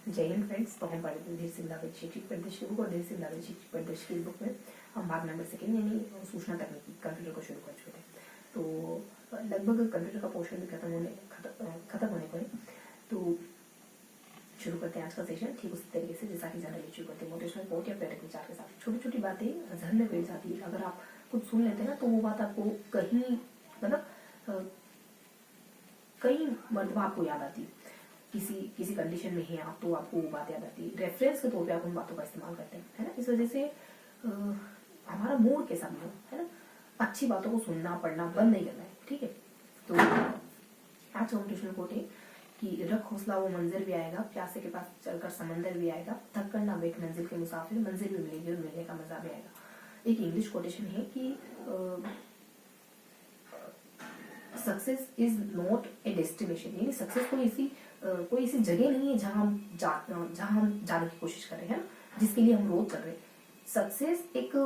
जय हिंद फ्रेंड्स। तो हम पढ़े थे धीर सिंह रावत शैक्षिक परिदृश्य की बुक और धीर सिंह रावत शैक्षिक परिदृश्य की बुक में हम भाग नंबर सेकेंड यानी सूचना तकनीकी कंप्यूटर को शुरू कर चुके थे। तो लगभग कंप्यूटर का पोर्शन भी खत्म होने पर तो शुरू करते हैं आज का सेशन ठीक उसी तरीके से जैसा कि जनरली शुरू करते हैं मोटिवेशनल कोट या प्रेरक विचार के साथ। छोटी छोटी बातें जहन में बैठ जाती है, अगर आप कुछ सुन लेते हैं ना तो वो बात आपको कहीं मतलब कई मरतबा आपको याद आती है। किसी कंडीशन में है आप तो आपको वो बात याद आती है, रेफरेंस के तौर पे आप उन बातों का इस्तेमाल करते हैं, है ना। इस वजह से हमारा मूड कैसा भी हो, है ना, अच्छी बातों को सुनना पढ़ना बंद नहीं करना है, ठीक है। तो आज का मोटिवेशनल कोट है कि रख हौसला वो मंजिल भी आएगा, प्यासे के पास चलकर समंदर भी आएगा, थक कर ना बैठ मंजिल के मुसाफिर, मंजिल भी मिलेगी और मिलने का मजा भी आएगा। एक इंग्लिश कोटेशन है कि success is not a destination, यानी सक्सेस कोई ऐसी जगह नहीं है जहां हम जाने की कोशिश कर रहे हैं, जिसके लिए हम रोज कर रहे हैं। सक्सेस एक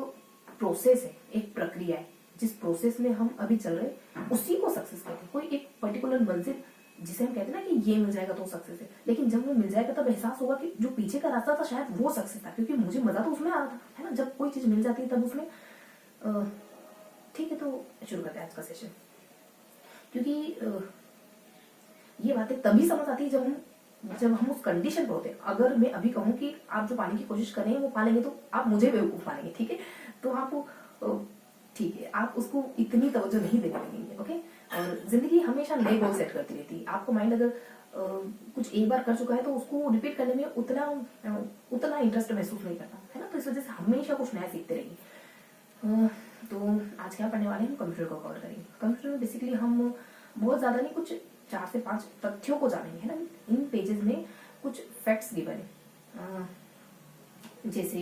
प्रोसेस है, एक प्रक्रिया है, जिस प्रोसेस में हम अभी चल रहे हैं उसी को सक्सेस कहते हैं। कोई एक पर्टिकुलर मंजिल जिसे हम कहते हैं ना कि ये मिल जाएगा तो सक्सेस है, लेकिन जब वो मिल जाएगा तब एहसास होगा कि जो पीछे का रास्ता था शायद वो सक्सेस था, क्योंकि मुझे मजा तो उसमें आ रहा था, है ना। जब कोई चीज मिल जाती है तब उसमें ठीक है। तो शुरू करते हैं आज का सेशन, क्योंकि ये बातें तभी समझ आती है जब हम उस कंडीशन पर होते हैं। अगर मैं अभी कहूँ कि आप जो पाने की कोशिश कर रहे हैं वो पा लेंगे तो आप मुझे बेवकूफ पालेंगे, ठीक है। तो आप ठीक है, आप उसको इतनी तवज्जो नहीं देने लगेंगे, ओके। और जिंदगी हमेशा नए गोल सेट करती रहती है। आपको माइंड अगर कुछ एक बार कर चुका है तो उसको रिपीट करने में उतना इंटरेस्ट महसूस नहीं करता, है ना। तो इस वजह से हमेशा कुछ नया सीखते रहेंगे। तो आज क्या पढ़ने वाले हैं, हम कंप्यूटर को कवर करेंगे। कंप्यूटर में बेसिकली हम बहुत ज्यादा नहीं, कुछ 4 से 5 तथ्यों को जानेंगे, है ना। इन पेजेस में कुछ फैक्ट्स गिवन है, जैसे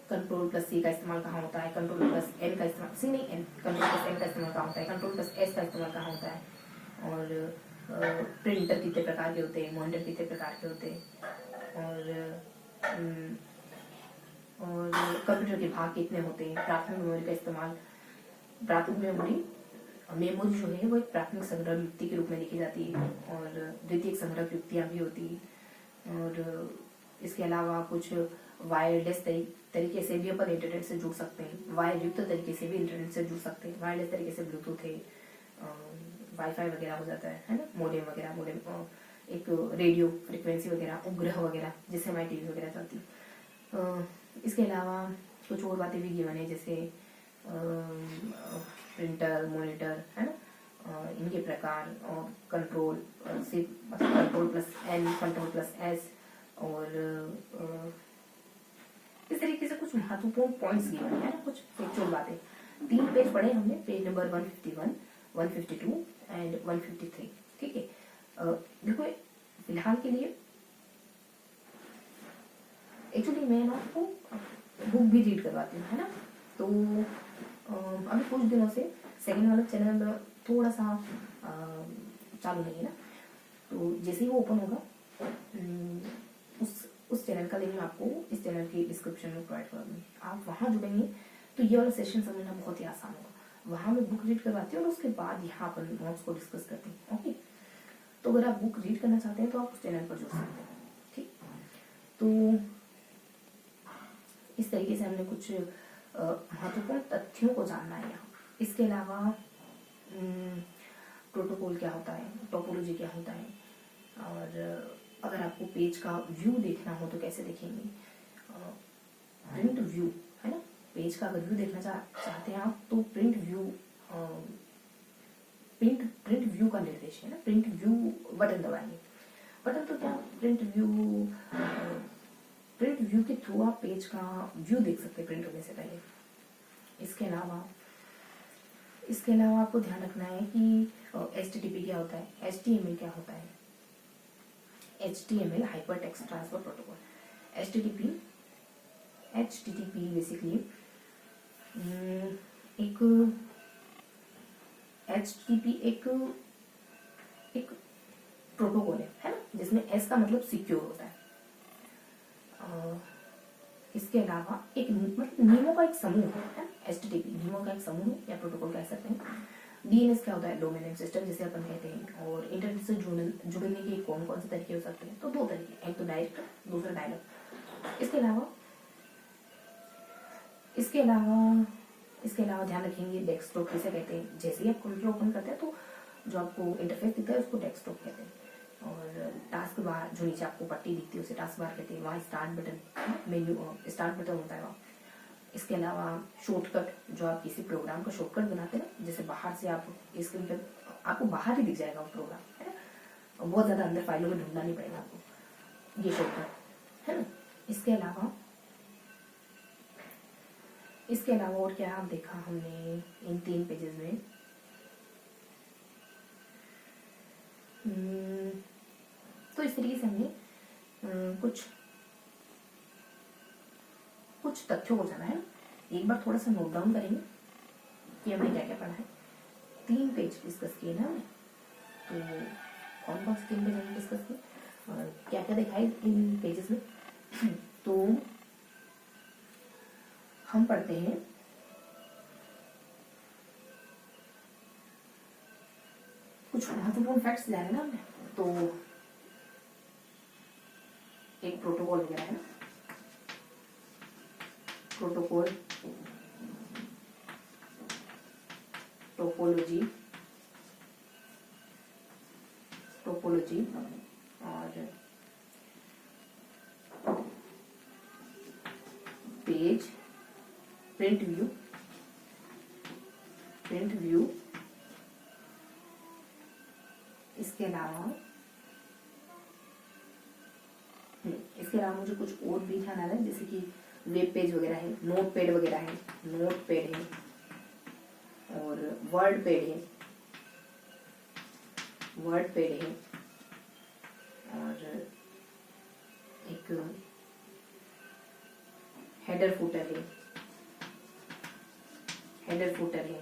कंट्रोल प्लस सी का इस्तेमाल कहाँ होता है, कंट्रोल प्लस एन का इस्तेमाल, सी नहीं एन, कंट्रोल प्लस एन का इस्तेमाल कहाँ होता है, कंट्रोल प्लस एस का इस्तेमाल कहाँ होता है, और प्रिंटर कितने प्रकार के होते हैं, मॉनिटर कितने प्रकार के होते हैं, और कंप्यूटर के भाग कितने होते हैं, प्राथमिक मेमोरी का इस्तेमाल। प्राथमिक मेमोरी जो है वो एक प्राथमिक संग्रह युक्ति के रूप में लिखी जाती है, और द्वितीयक संग्रह युक्तियां भी होती है। और इसके अलावा कुछ वायरलेस तरीके से भी अपन इंटरनेट से जुड़ सकते हैं, वायर युक्त तरीके से भी इंटरनेट से जुड़ सकते हैं। वायरलेस तरीके से ब्लूटूथ है, वाईफाई वगैरह हो जाता है ना, मोडेम वगैरह, एक रेडियो फ्रिक्वेंसी वगैरह, उपग्रह वगैरह, जिससे हमारी टीवी वगैरह चलती है। इसके अलावा कुछ और बातें भी गिवन है, जैसे प्रिंटर, मॉनिटर, है ना, इनके प्रकार, और कंट्रोल सिर्फ मतलब control plus N, control plus S, और इस तरीके से कुछ महत्वपूर्ण पॉइंट्स गिवन है ना, कुछ फैक्चुअल बातें। 3 पेज पढ़े हमने, पेज नंबर 151, 152 एंड 153, ठीक है। देखो फिलहाल के लिए एक्चुअली मैं आपको बुक भी रीड करवाती हूँ, है ना। तो अभी कुछ दिनों से सेकंड वाला चैनल थोड़ा सा चालू नहीं है ना, तो जैसे ही वो ओपन होगा उस चैनल का लिंक मैं आपको इस चैनल की डिस्क्रिप्शन में प्रोवाइड कर दूँगी। आप वहाँ जुड़ेंगे तो ये वाला सेशन समझना बहुत ही आसान होगा। वहाँ मैं बुक रीड करवाती हूँ और उसके बाद यहाँ पर नोट्स को डिस्कस करती हूँ, ओके। तो अगर आप बुक रीड करना चाहते हैं तो आप उस चैनल पर जुड़ सकते हैं, ठीक। तो इस तरीके से हमने कुछ महत्वपूर्ण तथ्यों को जानना है यहाँ। इसके अलावा प्रोटोकॉल क्या होता है, टोपोलॉजी क्या होता है, और अगर आपको पेज का व्यू देखना हो तो कैसे देखेंगे, प्रिंट व्यू, है ना। पेज का अगर व्यू देखना चाहते हैं आप तो प्रिंट व्यू का निर्देश है ना, प्रिंट व्यू बटन दबाएंगे। बटन तो क्या, प्रिंट व्यू के थ्रू आप पेज का व्यू देख सकते हैं प्रिंट होने से पहले। इसके अलावा आपको ध्यान रखना है कि HTTP क्या होता है, HTML क्या होता है। HTML hyper text transfer protocol, HTTP basically एक प्रोटोकॉल है ना, जिसमें S का मतलब सिक्योर होता है। इसके अलावा एक मतलब नियमों का एक समूह है, HTTP नियमों का एक समूह है या प्रोटोकॉल कह सकते हैं, डीएनएस क्या होता है? डोमिनेंट सिस्टम जिसे अपन कहते हैं। और इंटरनेट से जुड़ने के कौन कौन से तरीके हो सकते हैं? तो दो तरीके, एक तो डायरेक्ट, दूसरा डायलॉग। इसके अलावा ध्यान रखेंगे डेस्कटॉप किसे कहते हैं। जैसे ही आप कंप्यूटर ओपन करते हैं तो जो आपको इंटरफेस दिखता है उसको डेस्कटॉप कहते हैं। और टास्क बार जो नीचे आपको पट्टी दिखती है उसे टास्क बार कहते हैं। वहाँ स्टार्ट बटन होता है वहाँ। इसके अलावा शॉर्टकट, जो आप किसी प्रोग्राम का शॉर्टकट बनाते हैं, जैसे बाहर से आप स्क्रीन पर आपको बाहर ही दिख जाएगा वो प्रोग्राम, है ना, और बहुत ज़्यादा अंदर फाइलों में ढूंढना नहीं पड़ेगा आपको, ये शॉर्टकट है ना। इसके अलावा और क्या देखा हमने इन 3 पेजेस में? तो इस तरीके से हमने कुछ तथ्यों को जाना है। एक बार थोड़ा सा नोट डाउन करेंगे कि हमने क्या क्या पढ़ा है। 3 पेज डिस्कस किए ना हमने, तो कौन कौन से 3 पेज हमने डिस्कस किए और क्या क्या देखा है इन पेजेस में। तो हम पढ़ते हैं कुछ महत्वपूर्ण फैक्ट्स जाने ना हमने। तो एक प्रोटोकॉल वगैरह है ना, प्रोटोकॉल, टोपोलॉजी और पेज, प्रिंट व्यू। इसके अलावा मुझे कुछ और भी ध्यान आ रहा है, जैसे कि वेब पेज वगैरह है, नोटपैड वगैरह है, नोटपैड है और वर्ड पैड है और एक हेडर फुटर है।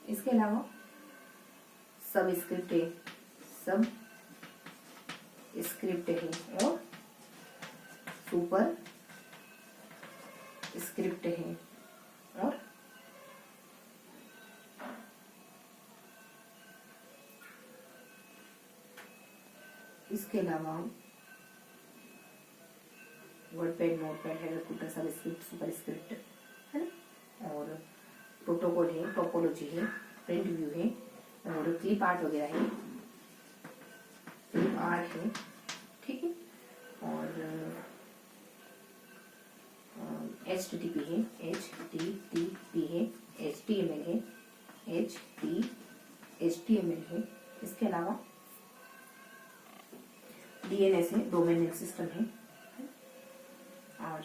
इसके अलावा सब स्क्रिप्ट है और सुपर स्क्रिप्ट है और इसके अलावा वर्डपैड, नोटपैड, हेडर फुटर, सब स्क्रिप्ट, सुपर स्क्रिप्ट है ना। और प्रोटोकॉल है, टोपोलॉजी है, प्रिंट व्यू है और क्लिप आर्ट वगैरह है, ठीक है। और HTTP है, HTML है। इसके अलावा DNS है, डोमेन सिस्टम है। और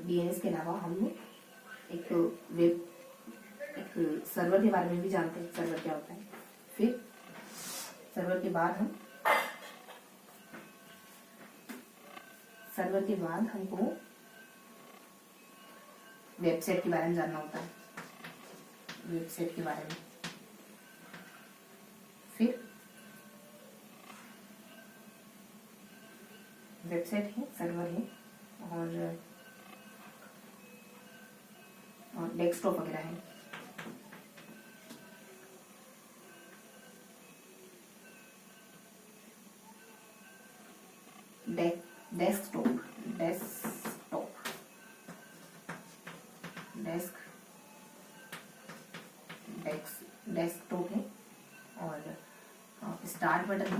DNS के अलावा हम एक सर्वर के बारे में भी जानते हैं, सर्वर क्या होता है। फिर सर्वर के बाद हमको वेबसाइट के बारे में जानना होता है, वेबसाइट के बारे में। फिर वेबसाइट है, सर्वर है और डेस्कटॉप वगैरह है। डेस्कटॉप है और स्टार्ट बटन है,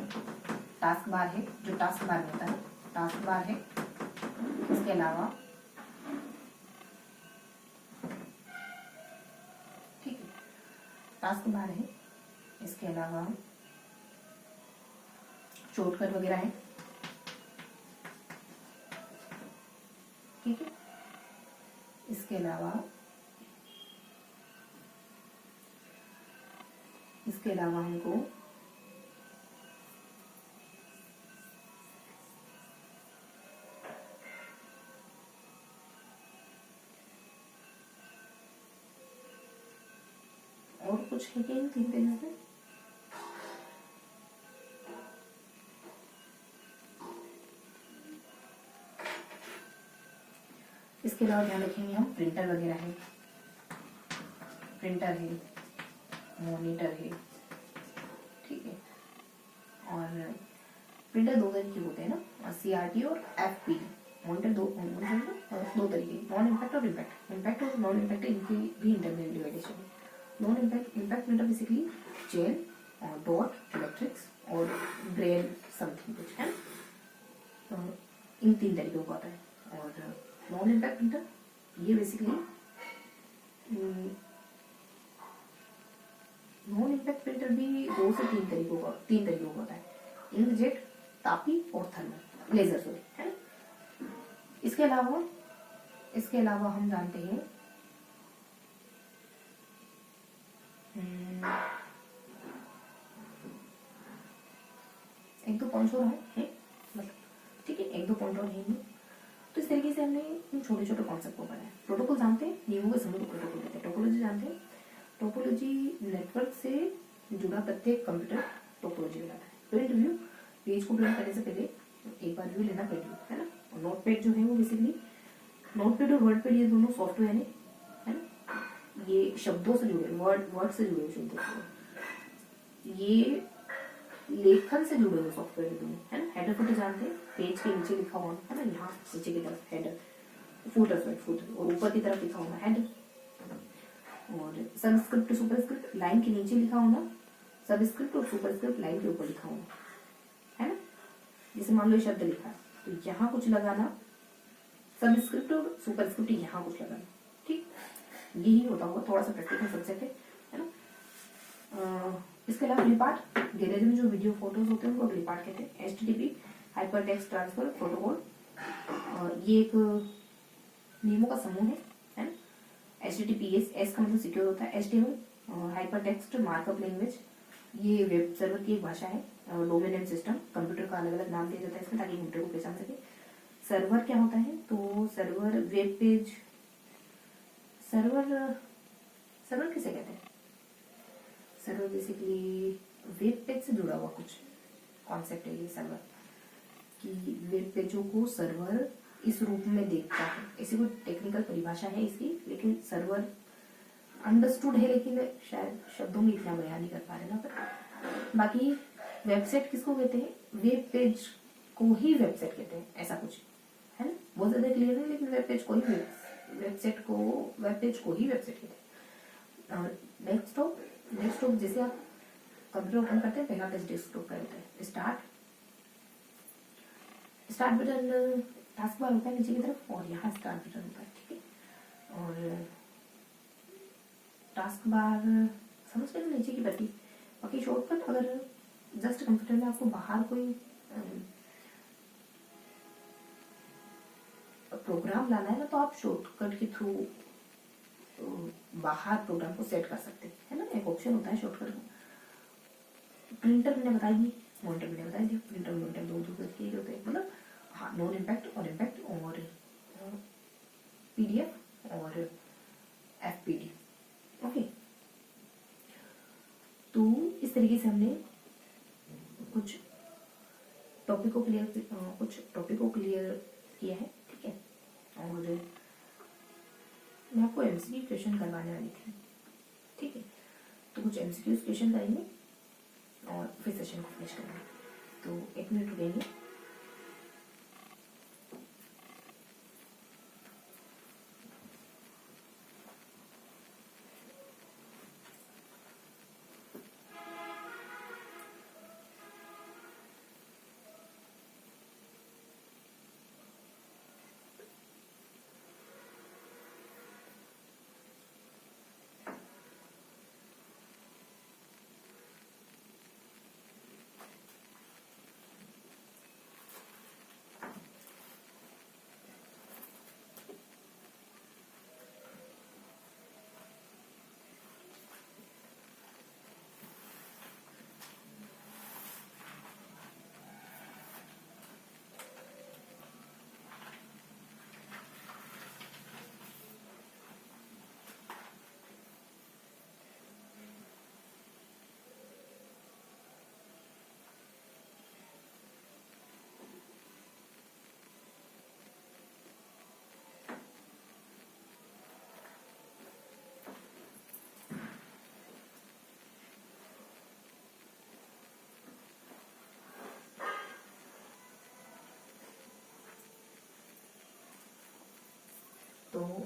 टास्क बार है, जो टास्क बार में होता है, टास्क बार है। इसके अलावा ठीक है, टास्क बार है। इसके अलावा शॉर्टकट वगैरह है, ठीक है। इसके अलावा हमको और कुछ है कि इन 3 पेजेस में? इसके अलावा ध्यान रखेंगे हम प्रिंटर वगैरह है, प्रिंटर है, मॉनिटर है, ठीक है। और प्रिंटर दो तरीके होते हैं ना, CRT और FPD। मॉनिटर दो तरीके, नॉन इम्पैक्ट और इम्पैक्ट। इम्पैक्ट और नॉन इम्पैक्ट इनकी भी इंटरमीडिएट डिवाइडेशन है। Non impact printer basically gel और डॉट इलेक्ट्रिक्स और ब्रेन समथिंग कुछ है, तो इन तीन तरीकों का होता है। और नॉन इम्पैक्ट प्रिंटर ये बेसिकली नॉन इम्पैक्ट प्रिंटर भी दो से तीन तरीकों का होता है, इंकजेट, तापी और थर्मल लेजर सॉरी, है ना। इसके अलावा हम जानते हैं एक दो पॉइंट्स और है मतलब, ठीक है, एक दो पॉइंट और है। तो इस तरीके से हमने इन छोटे छोटे कॉन्सेप्ट को पढ़ा है। प्रोटोकॉल जानते हैं, नियमों के समूह को प्रोटोकॉल कहते हैं। टोपोलॉजी जानते हैं, टोपोलॉजी नेटवर्क से जुड़ा प्रत्येक कंप्यूटर टोपोलॉजी कहलाता है। प्रिंट व्यू, पेज को प्रिंट करने से पहले एक बार व्यू लेना प्रिंट व्यू, है ना। और नोटपैड जो है वो बेसिकली, नोटपैड और वर्डपैड ये दोनों सॉफ्टवेयर है ना, ये शब्दों से जुड़े, वर्ड से जुड़े शब्दों से, ये लेखन से जुड़े हुए सॉफ्टवेयर दोनों, है ना। हेडर फुटर जानते हैं, पेज के नीचे लिखा हुआ है ना, यहाँ नीचे की तरफ हेडर, फुटर और ऊपर की तरफ लिखा हुआ हेडर। और सबस्क्रिप्ट सुपरस्क्रिप्ट, लाइन के नीचे लिखा होना, सबस्क्रिप्ट और सुपरस्क्रिप्ट लाइन के ऊपर लिखा होना, है ना। जैसे मान लो ये शब्द लिखा है तो यहाँ कुछ लगाना, सबस्क्रिप्ट और सुपरस्क्रिप्ट यहाँ कुछ लगाना, ठीक। यही होता होगा, थोड़ा सा प्रैक्टिकल सब्जेक्ट है ना। इसके अलावा ग्लिपार्ट, गैलरी में जो वीडियो फोटोज होते हैं उनको ग्लिपार्ट कहते हैं। HTTP hyper text transfer protocol, ये एक नियमों का समूह है ना। HTTPS, S का मतलब सिक्योर होता है। HTML hyper text markup language, ये वेब सर्वर की एक भाषा है। डोमेन नेम सिस्टम, कंप्यूटर का अलग अलग नाम दिया जाता है इसमें ताकि कंप्यूटर को पहचान सके। सर्वर क्या होता है, तो सर्वर वेब पेज, सर्वर किसे कहते हैं, सर्वर बेसिकली वेब पेज से जुड़ा हुआ कुछ कॉन्सेप्ट है ये सर्वर, कि वेब पेजों को सर्वर इस रूप में देखता है। ऐसी कोई टेक्निकल परिभाषा है इसकी, लेकिन सर्वर अंडरस्टूड है, लेकिन शायद शब्दों में इतना बयान नहीं कर पा रहे ना। पर बाकी वेबसाइट किसको कहते हैं, वेब पेज को ही वेबसाइट कहते हैं, ऐसा कुछ है ना। बहुत ज्यादा क्लियर है, लेकिन वेब पेज को ही वेब पेज को ही वेबसाइट कहते हैं। और डेस्कटॉप जैसे आप कंप्यूटर ओपन करते हैं, पहला पेज डेस्कटॉप का होता है। स्टार्ट बटन टास्क बार होता है नीचे की तरफ, और यहाँ स्टार्ट बटन होता है, ठीक है। और टास्क बार समझ गए नीचे की पट्टी। बाकी शॉर्टकट, अगर जस्ट कंप्यूटर में आपको बाहर कोई प्रोग्राम लाना है ना, तो आप शॉर्टकट के थ्रू बाहर प्रोग्राम को सेट कर सकते हैं, है ना। एक ऑप्शन होता है शॉर्टकट का। प्रिंटर मैंने बताई दी, मॉनिटर मैंने बताई दी। प्रिंटर मॉनिटर दो करके होते हैं, मतलब हाँ, नॉन इम्पैक्ट और इम्पैक्ट, और PDF और FPD, ओके। तो इस तरीके से हमने कुछ टॉपिक को क्लियर किया है, ठीक है। और मैं आपको MCQ क्वेश्चन करवाने वाली थी, ठीक है। तो कुछ MCQ क्वेश्चन करेंगे और फिर सेशन को फिनिश करेंगे। तो 1 मिनट रुकेंगे।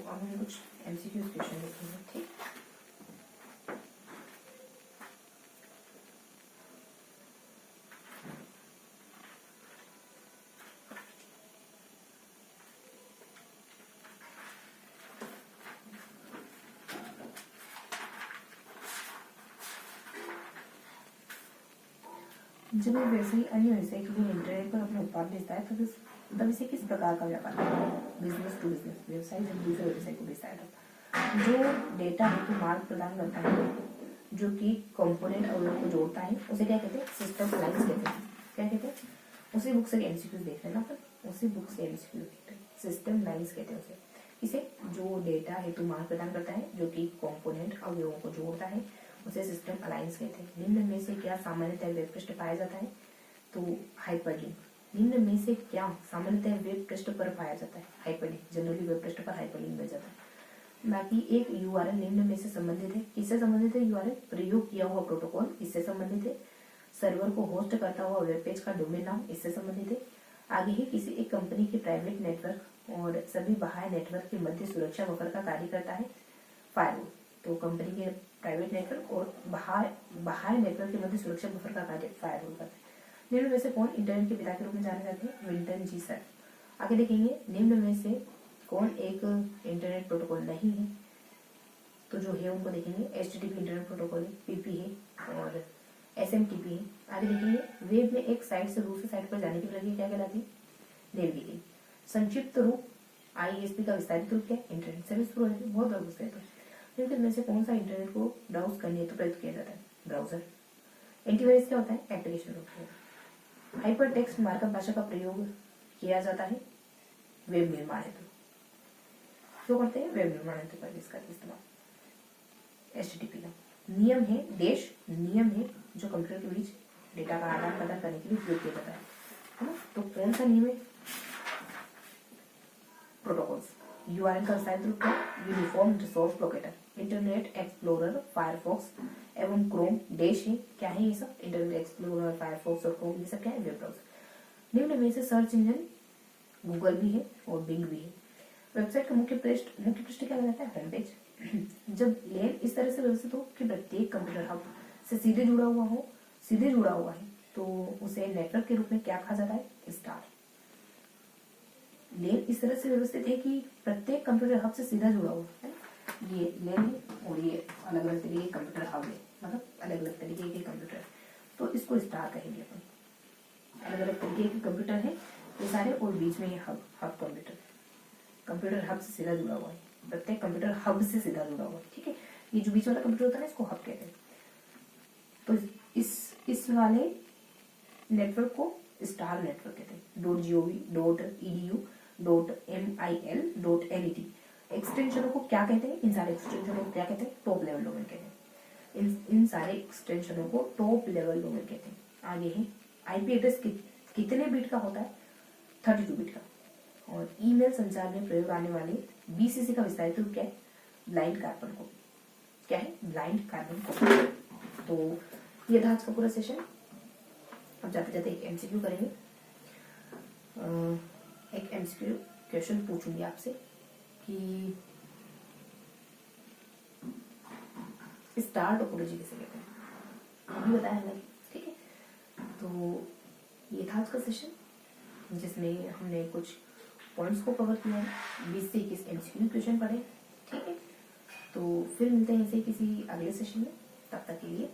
अब हम कुछ एमसीक्यू क्वेश्चन देखेंगे, ठीक। जब एक व्यवसायी अन्य व्यवसायी के लिए इंटरनेट पर अपना उत्पाद बेचता है तब इसे किस प्रकार का व्यापार है? Business to business. व्यवसायी जब दूसरे व्यवसायी को बेचता है तब जो डेटा हेतु मार्ग प्रदान करता है, जो कि कंपोनेंट अवयव को जोड़ता है, उसे क्या कहते हैं? सिस्टम लाइन्स कहते हैं। क्या कहते हैं? उसी बुक से एमसीक्यू देख रहे हैं ना अपन, उसी बुक से एमसीक्यू देख रहे हैं, सिस्टम लाइन्स कहते हैं उसे। इसे जो डेटा हेतु मार्ग प्रदान करता है, जो कि कंपोनेंट अवयवों को जोड़ता है, उसे सिस्टम अलाइंस कहते हैं। निम्न में से क्या सामान्यतः वेब पृष्ठ पाया जाता है? तो हाइपरलिंक। निम्न में से क्या सामान्यतः वेब पृष्ठ पर पाया जाता है? हाइपरलिंक। जनरली वेब पृष्ठ पर हाइपरलिंक मिल जाता है। बाकी एक यूआरएल निम्न में से संबंधित है। किससे संबंधित है यूआरएल? प्रयोग किया हुआ प्रोटोकॉल, इससे संबंधित है। सर्वर को होस्ट करता हुआ वेब पेज का डोमेन नाम, इससे संबंधित है। आगे ही किसी एक कंपनी के प्राइवेट नेटवर्क और सभी बाह्य नेटवर्क के मध्य सुरक्षा बफर का कार्य करता है फायरवॉल। तो कंपनी के प्राइवेट नेटवर्क और बाह्य नेटवर्क के मध्य सुरक्षा बफर का कार्य फायरवॉल करता है। निम्न में से कौन इंटरनेट के पिता के रूप में जाने जाते हैं? विल्टन जी सर। आगे देखेंगे निम्न में से कौन एक इंटरनेट प्रोटोकॉल नहीं है? तो जो है उनको देखेंगे। एचटीटीपी इंटरनेट प्रोटोकॉल है, पीपी है और एसएमटीपी है। आगे देखेंगे वेब में एक साइट से दूसरी साइट पर जाने की प्रक्रिया क्या कहलाती है? नेविगेटिंग। संक्षिप्त रूप आईएसपी का विस्तारित रूप क्या है? Internet service provider. बहुत बार पूछते हैं। लेकिन में से कौन सा इंटरनेट को ब्राउज करने हेतु प्रयुक्त किया जाता है? ब्राउजर। एंटीवायरस क्या होता है? Application software. Hyper text markup भाषा का प्रयोग किया जाता है वेब निर्माण हेतु। क्यों करते हैं? वेब निर्माण हेतु कर इसका इस्तेमाल। एचटीटीपी का नियम है देश, नियम है जो कंप्यूटर के बीच डेटा का आदान प्रदान करने के लिए उपयोग किया जाता है ना। तो कौन सा नियम है? प्रोटोकॉल्स। यूआरएल का विस्तारित रूप क्या? Uniform resource locator. Internet explorer, Firefox एवं क्रोम डैश है। क्या है ये सब? इंटरनेट एक्सप्लोरर, फायरफॉक्स और क्रोम, ये सब क्या है? Web browser. निम्न में से सर्च इंजन गूगल भी है और बिंग भी है। वेबसाइट का मुख्य पृष्ठ क्या कहलाता है? Home page. जब लेन इस तरह से व्यवस्थित हो कि प्रत्येक कंप्यूटर हब से सीधे जुड़ा हुआ है, तो उसे नेटवर्क के रूप में क्या कहा जाता है? स्टार। लेन इस तरह से व्यवस्थित है कि प्रत्येक कंप्यूटर हब से सीधा जुड़ा हुआ है। ये लेन है और ये अलग अलग तरीके के कंप्यूटर हब है, मतलब अलग अलग तरीके के कंप्यूटर, तो इसको स्टार कहेंगे अपन। अलग अलग तरीके के कंप्यूटर है ये सारे, और बीच में ये हब कंप्यूटर हब से सीधा जुड़ा हुआ है। प्रत्येक कंप्यूटर हब से सीधा जुड़ा हुआ है, ठीक है। ये जो बीच वाला कंप्यूटर होता है ना, इसको हब कहते हैं। तो इस वाले नेटवर्क को स्टार नेटवर्क कहते हैं। .gov, .edu, .mil, .net एक्सटेंशनों को क्या कहते हैं? इन सारे एक्सटेंशनों को क्या कहते हैं? टॉप लेवल डोमेन कहते हैं। इन सारे एक्सटेंशनों को टॉप लेवल डोमेन कहते हैं। आगे है आईपी एड्रेस कितने बिट का होता है? 32 बिट का। और ईमेल संचार में प्रयोग आने वाले बीसीसी का विस्तारित रूप क्या है? Blind carbon code. क्या है? Blind carbon code. तो ये था आज का पूरा सेशन। अब जाते जाते एक एमसीक्यू करेंगे। एक एमसीक्यू क्वेश्चन पूछूंगी आपसे कि स्टार टोपोलॉजी किसे कहते हैं? अभी बताया हमें, ठीक है। तो ये था आज का सेशन जिसमें हमने कुछ पॉइंट्स को कवर किया है। 20 से 21 एमसीक्यू क्वेश्चन पढ़े, ठीक है। तो फिर मिलते हैं ऐसे किसी अगले सेशन में, तब तक के लिए